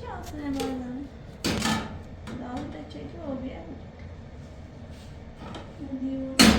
şansın emanet. Daha da çekiyor bir yer. Ne diyor?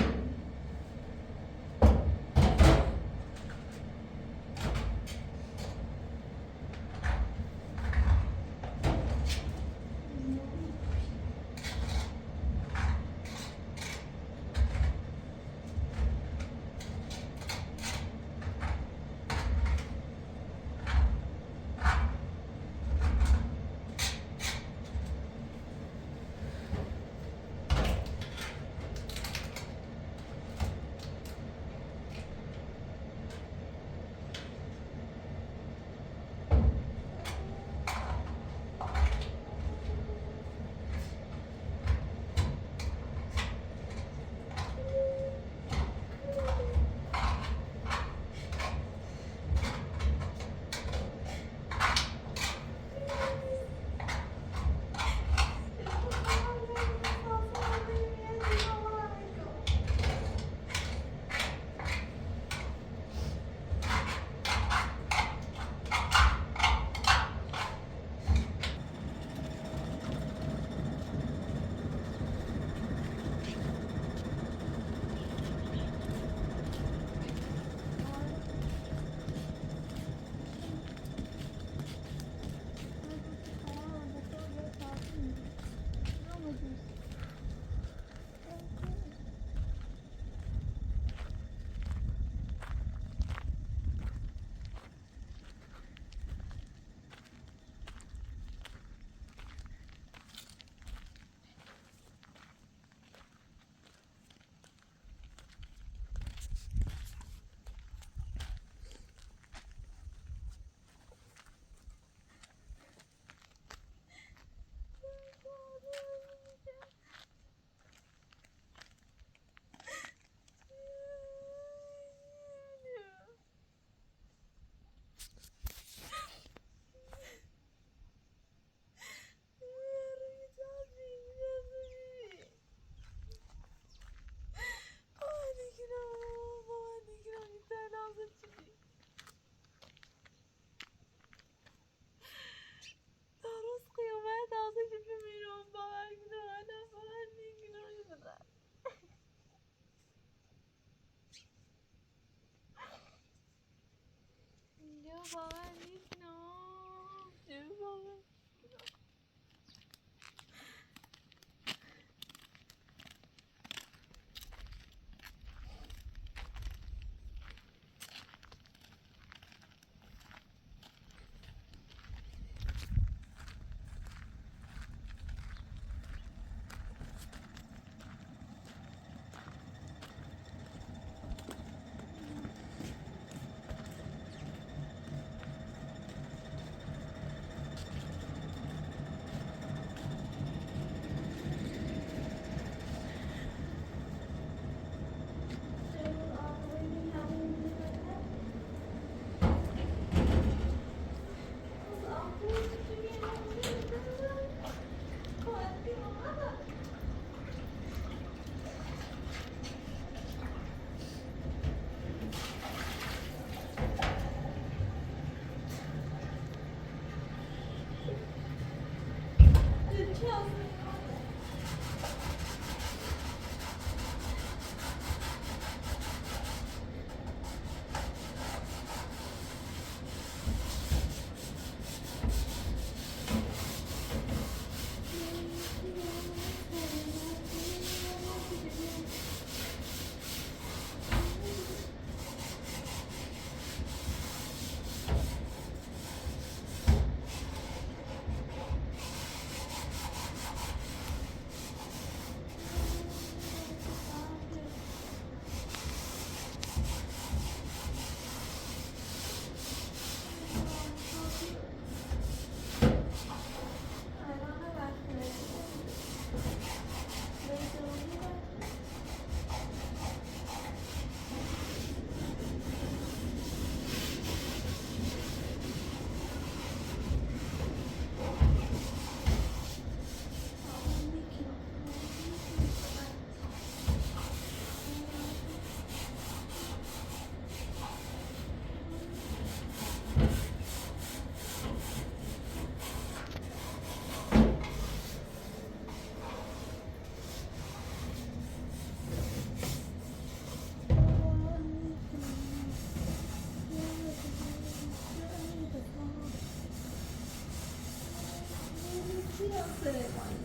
Seremani.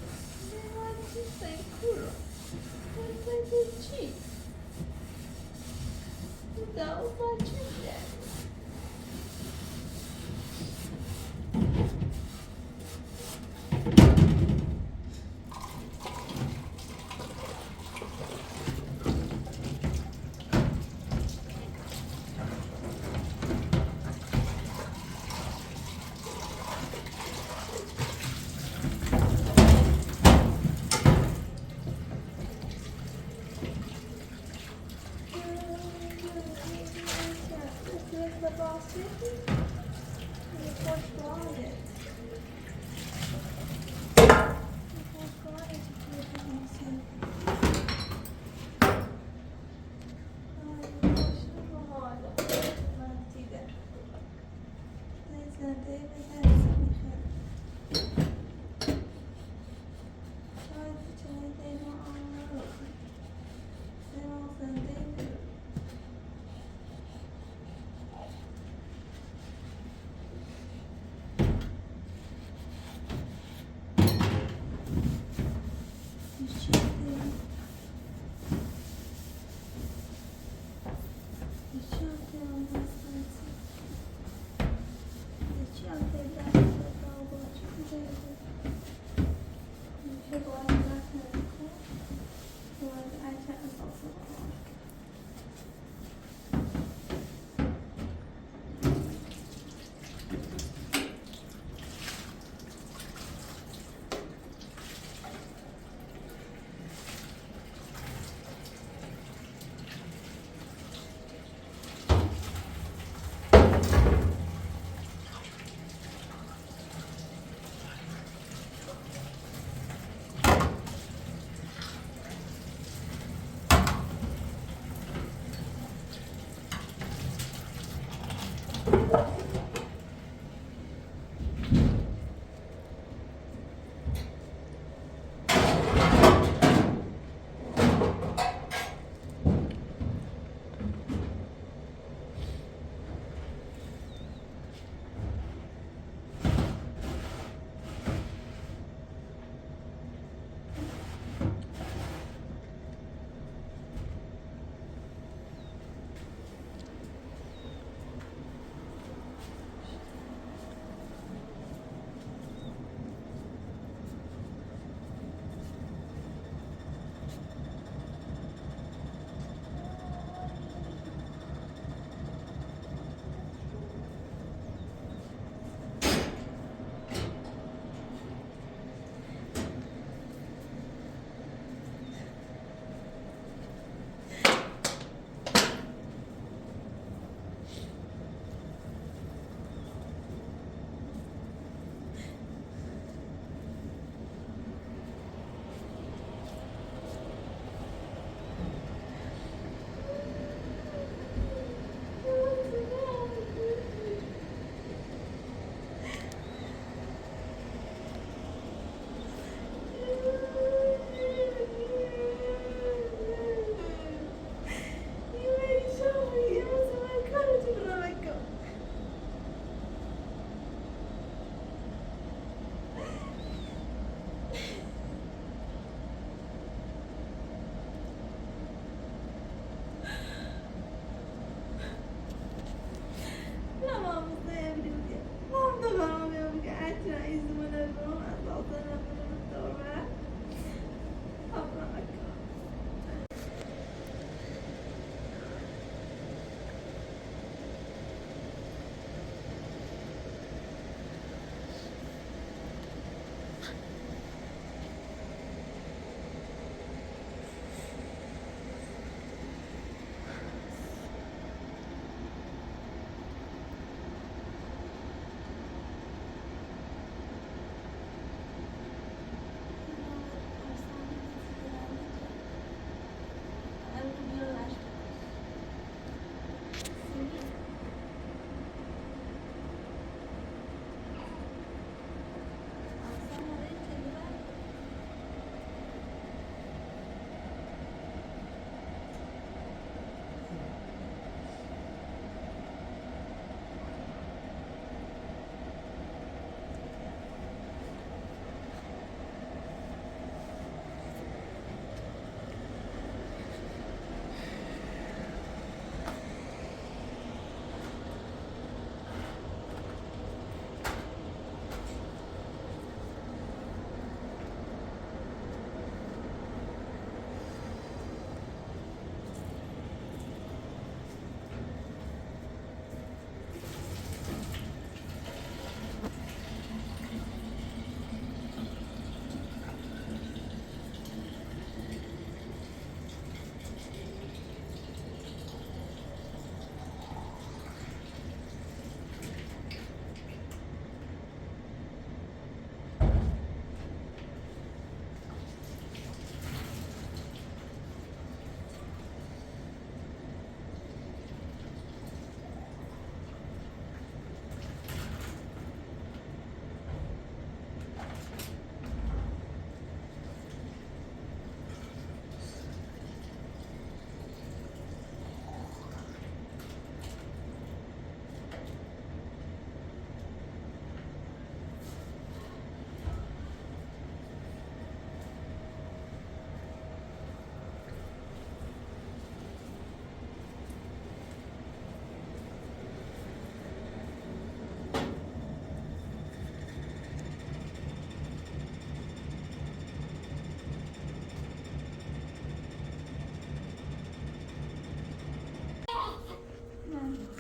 Seremani sem cura. Vai fazer ti. Dá o bate-pé. The basket and the first quiet. The first quiet is beautiful myself. Ay, başım hala. Mentide. Neyse, devre Çay değme anlıyorum. Devamlı değmiyorum.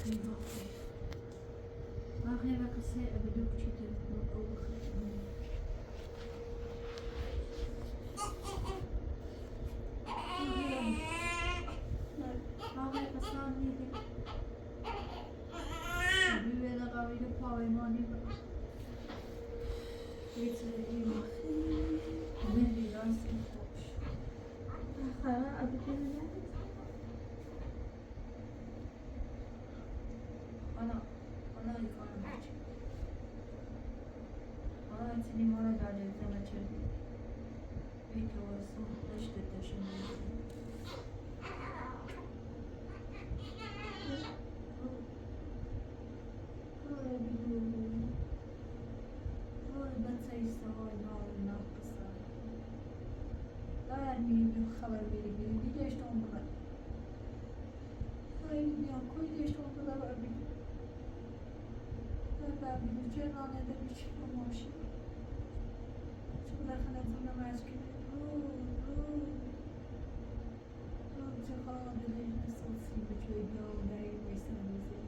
آخر قصة أبدوك شتى أو بخير آخر قصة نيدي بيوه لقاوي پایمانی بیتری من بیراستی خوش خواهر ابدو ندید Ona yıkanım için. Ona içini mora dağda yüzden açırdı. Belki orası taştı taşındı. Ben sayısı oyna kısa. Daha bir haber verebilirim. Bir de işte onunla. Hayır ya koy da işte onunla var bir. Ben bir cenanede bir çıkmamışım. Şimdi kanatımda mezgin. Cihad lejne salsi biçoy gavnayı meselesi.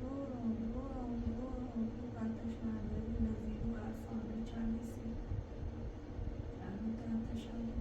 Bu tartışmada naziru asabı çaresi. Yani tartışalım.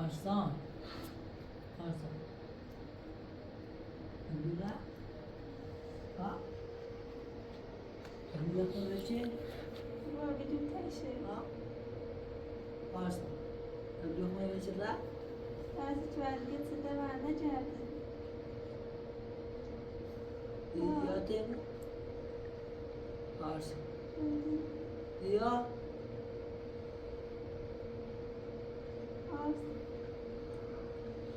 Arslan. Arslan. Alula. Ha? Alula konuşı. Var bir taşı. Ha? Arslan. Alula konuşı da. Bazı çözelgesi de var ne cerdi. Yatayım. Arslan. Ya.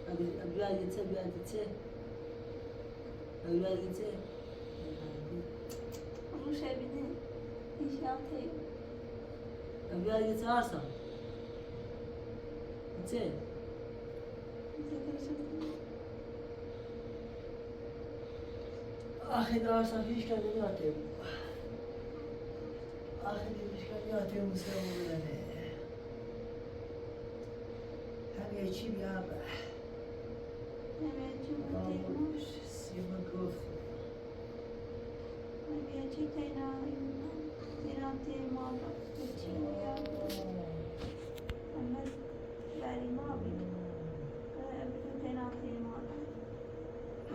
Abdullah gitse, Abdullah gitse. Abdullah gitse. Ruş evini inşaat evi. Abdullah gitse Arslan. Gitse. Bize karışırsın. Ahir Arslan hiç kendini atıyor. Ahir hiç kendini atıyor Mustafa beni. Hem geçeyim ya be. Evet, cumhuriyetmiş. Sima Gulf. Gerçekten ağrıyımdan. Ziraatı mağdur. Geçiyor ya. Ama vereyim abi. Bütün tenatı mağdur.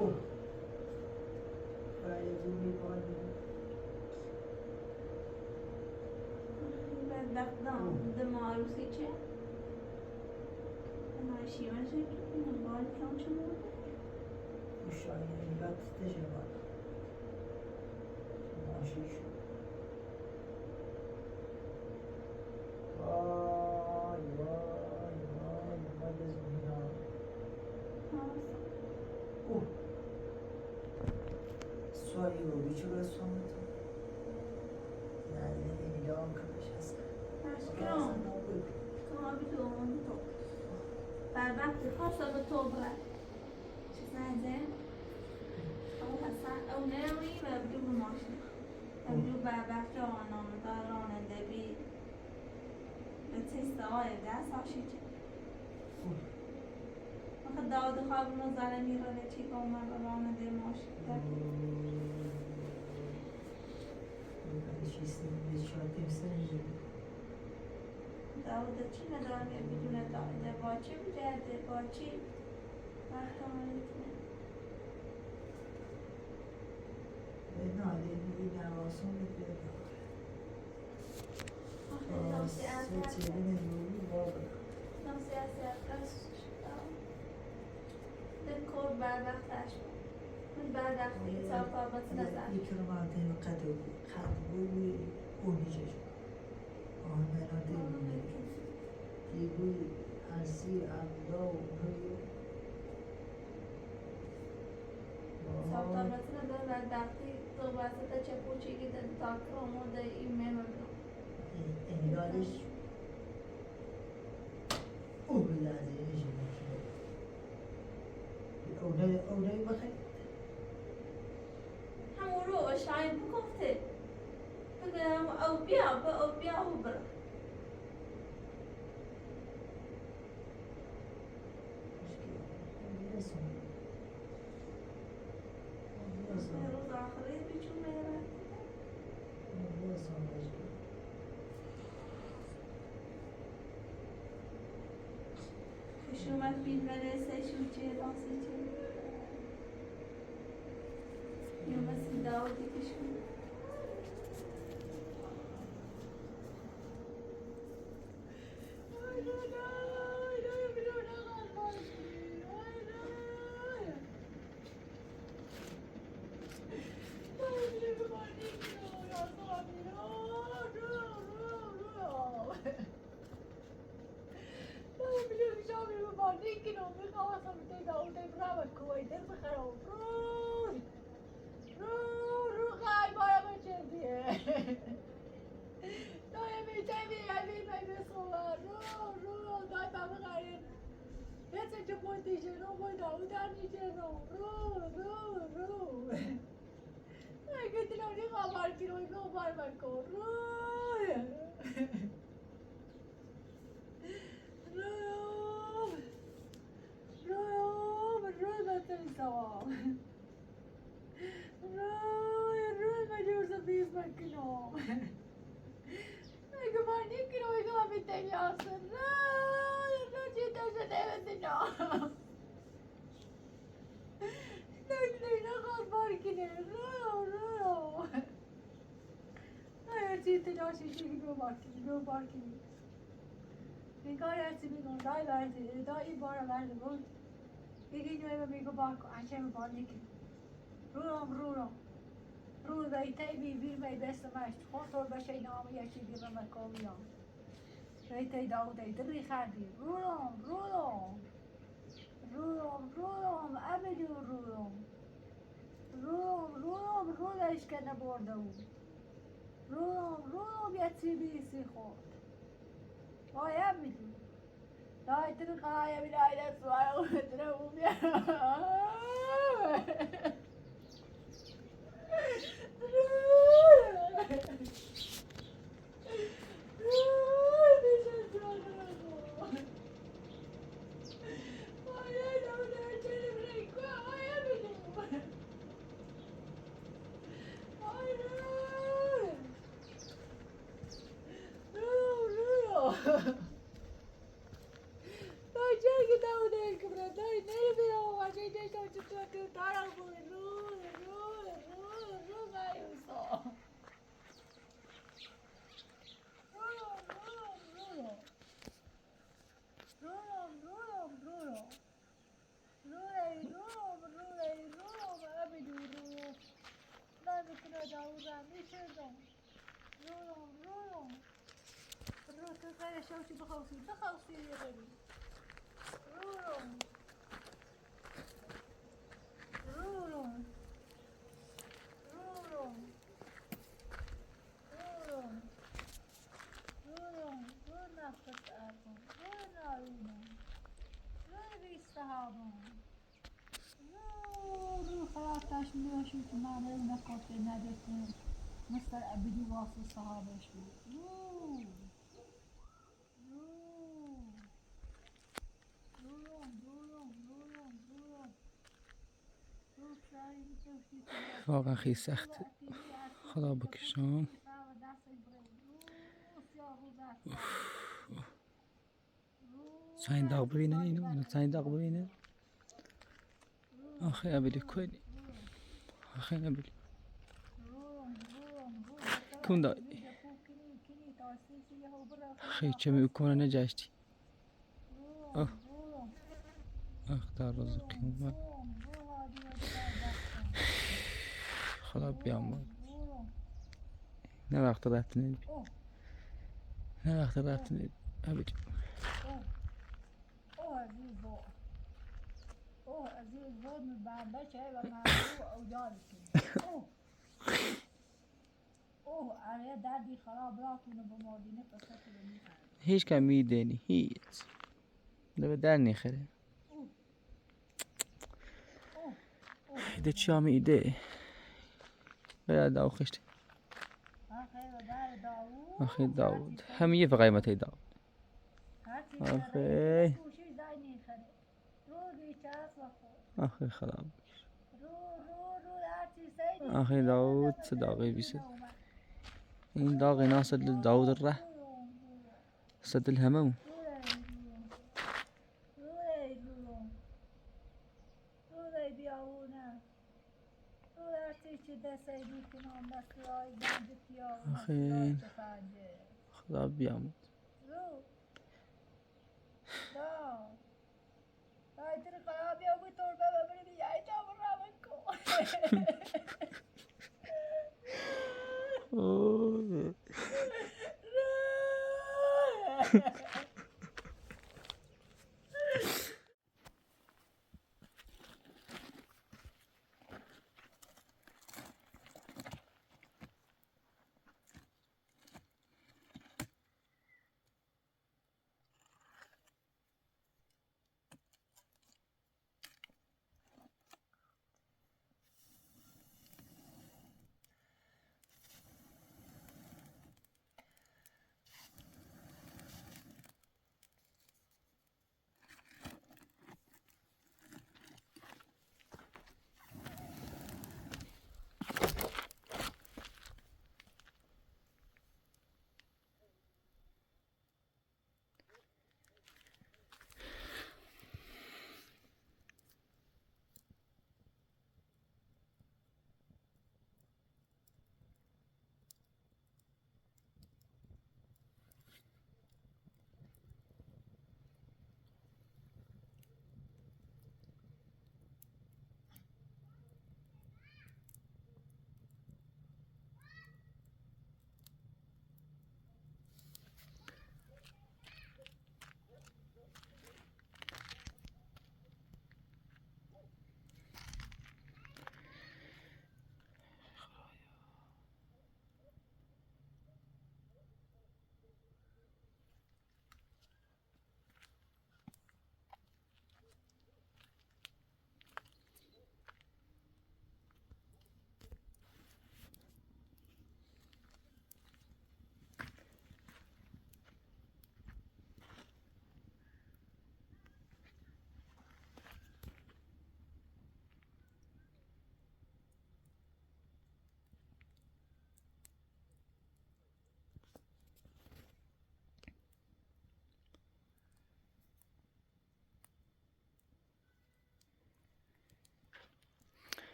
Oh. Böyle zumi koydum. Ben baktan da maruz için. Ama işi önce tuttum. Bari çalışmıyor. Uşağın yatıda şey var. Maaşı şu. Vay vay vay. Hadi zümrüt. Oh. Suayı o biçare sonunda. Yani yeni devam kılacağız. Aşkım. Kama bir doğum top. Berbat bir hasta bir toprak. Şizade. أو هسا أو ناوي ببدو ماشي ببدو بربخت جوانان داران دبی به تستای دست آشیچه وقت داود خواب نزاره میره چی که اومد ران ده ماشی داود چی نداره بدون داود با چی بجرده با چی وقت آمده Nale bir devasın bir seçeneğin yolu var. Não sei acerca de cor bardaktaş. Bardaklı sapabası da zaten. İkramate ve kadı bu oynayacak. Onlara değil. Dibu asi abdo huyu. Sapabası da bardaklı to vasıta çapuçi giden takro moda imem. Engalis. O lazım işte. Oraya bakayım. همورو شاي بكفته بقى أو بيع أو بيع وبرا روز آخری بیچون میره خشومت بیلمره سیشون چیه دانسی چیه یوم سیداودی کشون اینا لیلا خواست بارکنه رو هرچی تلاشی شدی رو بارکنی نگاه هرچی میگم دای برده دای بارا برده بود دیگه نوی میگو بارکن انچه می بار نکنی رو ریته بی می بست مشت خونطور بشه نامه یکی دیگه مکامیان ریته داوده دلی خردی روم ابدو روم اشکنه برده بود روم یه چی بیسی خورد وای ابدو دای تر خواهی بلای دستوار و ترمو بیا شوشي بخوصي يا غالي رورو نفس أرضهم رور نارونهم رور بيستهابهم رور خلاص تشمي وشوت معنا نقاط نادتهم مستر أبدي واصل صحابة شوي رور واقعا خیلی سخته خدا بکشم ساین داغ برینه اینو ساین داغ برینه آخه ابدی کنی آخه ابدی کن دای خیلی چه میکنه نجاشتی اختار رزقی اومد خدا بیامد نه وقت رفت نبی نه وقت رفت نبی ابدی عزیز بود من بچه و معلوم او جالتون آره دردی خراب راتون به مادینه پسکی رو میخرد هیچ کم میدنی هیچ ده در نخره ده چی هم ایده باید داو خشت آخه داود همه فقط قیمت داود آخه آخه خراب آخه داود صداقي بيسد این داغ ناصر لداود الره سد الهمم آخه خدا بیامد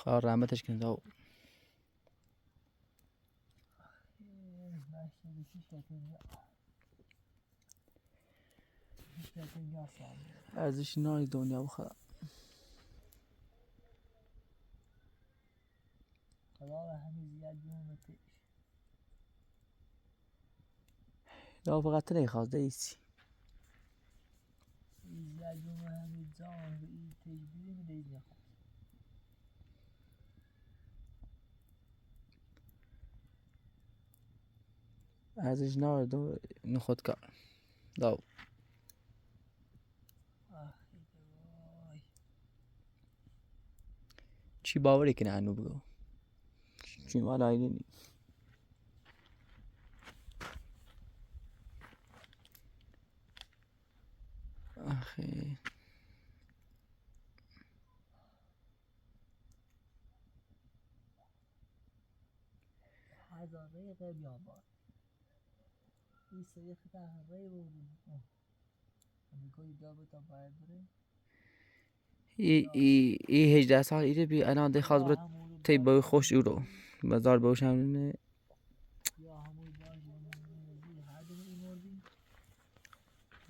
خدا رحمتش کنه داو. ارزش نای دنیا بخدا. خدا و همین زیاد جون پیش. داو فقط نخواست ایسی. زیاد جون همین جان و این تجربه می‌دهید نخواست. ارزش نای دو نخود کار داو. چی باوری کنه انو بگو. چی مالا اینی. آخه هزاره بیابان این سری خدا هزاره بود میگویی دو تا باید بره ای 18 سال ایره بی الان ده خواست برد تی باوی خوش او رو بازار باوش همونه یا همون باش یا همون هر دو این مردی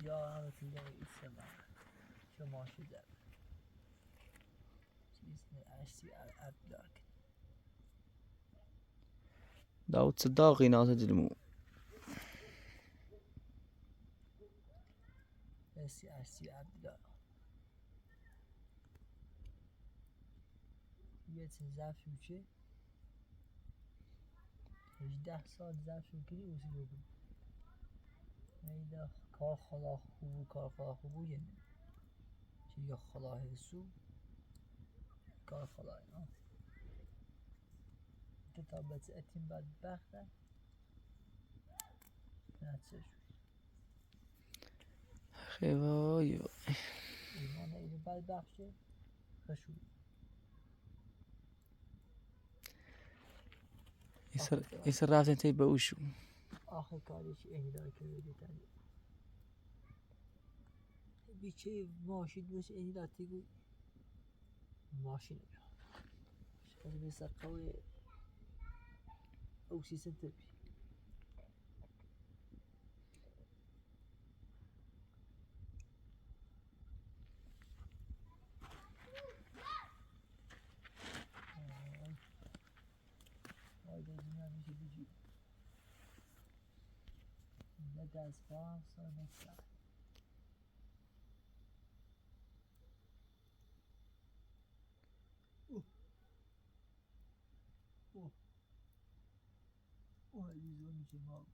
یا همون تیجا ایسته من چه ماشی در چیز اشتی عبدالله داود صداقی نازه دلمو اشتی عبدالله یه چه زفت میشه 18 سال زفت کنی اوسی رو بود نیده کار خدا خوبو کار خدا خوبو یه چه یا خدا حسو کار خدا اینا کتابت اتیم بدبخته نتسش خیلی وای ایمان اینو بدبخشه خشو ایسر رفتن تی باوشو آخه کارش اهدای کرده دیتن بیچه ماشین مثل اینی داتی گوی ماشین از مثل قوی اوسی سنتر بی آی در دنیا میشه بجی نه دست باز نه سر اوه عزیزو میشه ما